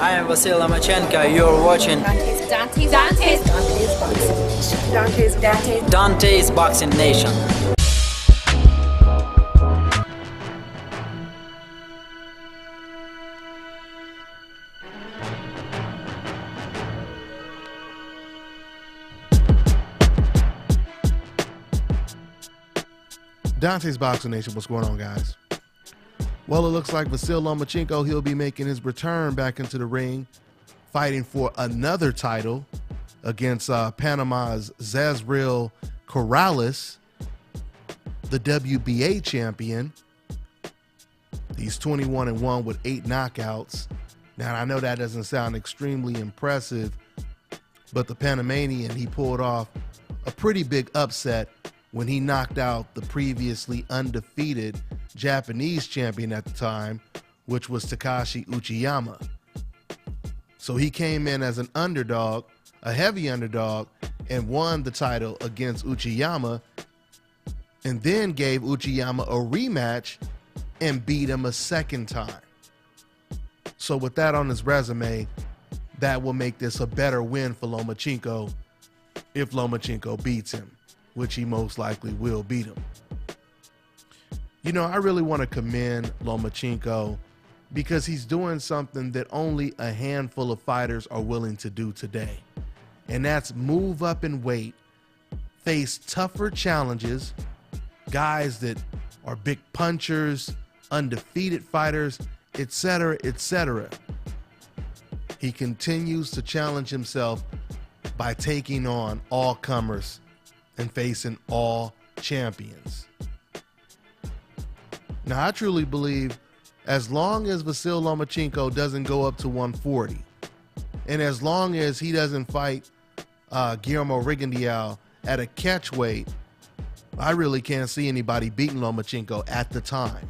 I am LOMACHENKO. You're watching Dante's Boxing Nation. Dante's Boxing Nation, what's going on, guys? Well, it looks like Vasyl Lomachenko, he'll be making his return back into the ring, fighting for another title against Panama's Zezril Corrales, the WBA champion. He's 21-1 with 8 knockouts. Now, I know that doesn't sound extremely impressive, but the Panamanian, he pulled off a pretty big upset when he knocked out the previously undefeated Japanese champion at the time, which was Takashi Uchiyama. So he came in as an underdog, a heavy underdog, and won the title against Uchiyama, and then gave Uchiyama a rematch and beat him a second time. So with that on his resume, that will make this a better win for Lomachenko if Lomachenko beats him, which he most likely will beat him. You know, I really want to commend Lomachenko because he's doing something that only a handful of fighters are willing to do today. And that's move up in weight, face tougher challenges, guys that are big punchers, undefeated fighters, etc., etc. He continues to challenge himself by taking on all comers and facing all champions. Now, I truly believe as long as Vasyl Lomachenko doesn't go up to 140, and as long as he doesn't fight Guillermo Rigondeaux at a catch weight, I really can't see anybody beating Lomachenko at the time.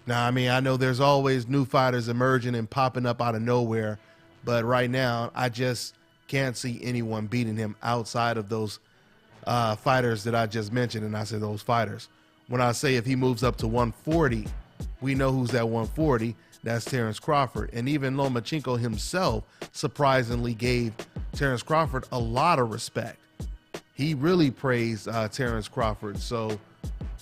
Now, I mean, I know there's always new fighters emerging and popping up out of nowhere, but right now, I just can't see anyone beating him outside of those fighters that I just mentioned, and I say those fighters. When I say if he moves up to 140, we know who's at 140. That's Terrence Crawford. And even Lomachenko himself surprisingly gave Terrence Crawford a lot of respect. He really praised Terrence Crawford. So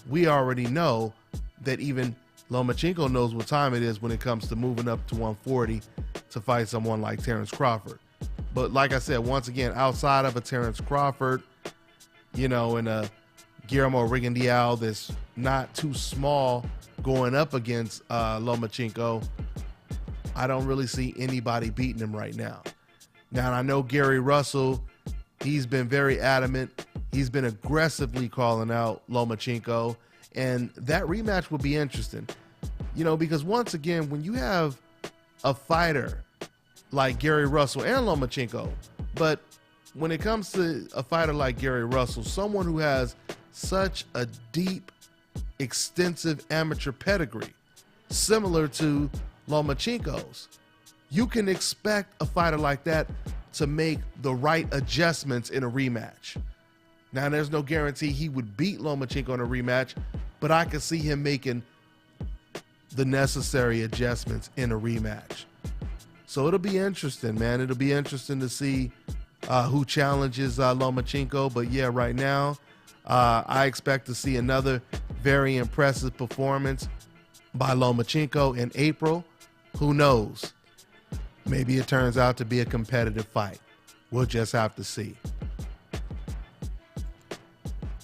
we already know that even Lomachenko knows what time it is when it comes to moving up to 140 to fight someone like Terrence Crawford. But like I said, once again, outside of a Terrence Crawford, you know, and a Guillermo Rigondeaux that's not too small going up against Lomachenko, I don't really see anybody beating him right now. Now, I know Gary Russell, he's been very adamant. He's been aggressively calling out Lomachenko, and that rematch will be interesting. You know, because once again, when you have a fighter like Gary Russell and Lomachenko, but when it comes to a fighter like Gary Russell, someone who has such a deep, extensive amateur pedigree, similar to Lomachenko's, you can expect a fighter like that to make the right adjustments in a rematch. Now, there's no guarantee he would beat Lomachenko in a rematch, but I could see him making the necessary adjustments in a rematch. So it'll be interesting, man. It'll be interesting to see who challenges Lomachenko. But yeah, right now, I expect to see another very impressive performance by Lomachenko in April. Who knows? Maybe it turns out to be a competitive fight. We'll just have to see.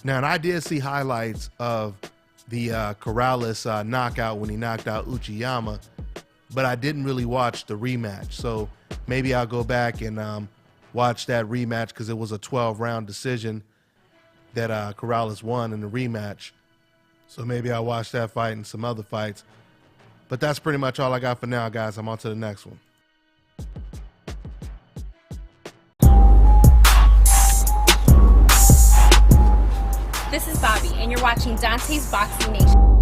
Now, and I did see highlights of the Corrales knockout when he knocked out Uchiyama, but I didn't really watch the rematch. So maybe I'll go back and watch that rematch because it was a 12-round decision that Corrales won in the rematch. So maybe I'll watch that fight and some other fights. But that's pretty much all I got for now, guys. I'm on to the next one. This is Bobby, and you're watching Dante's Boxing Nation.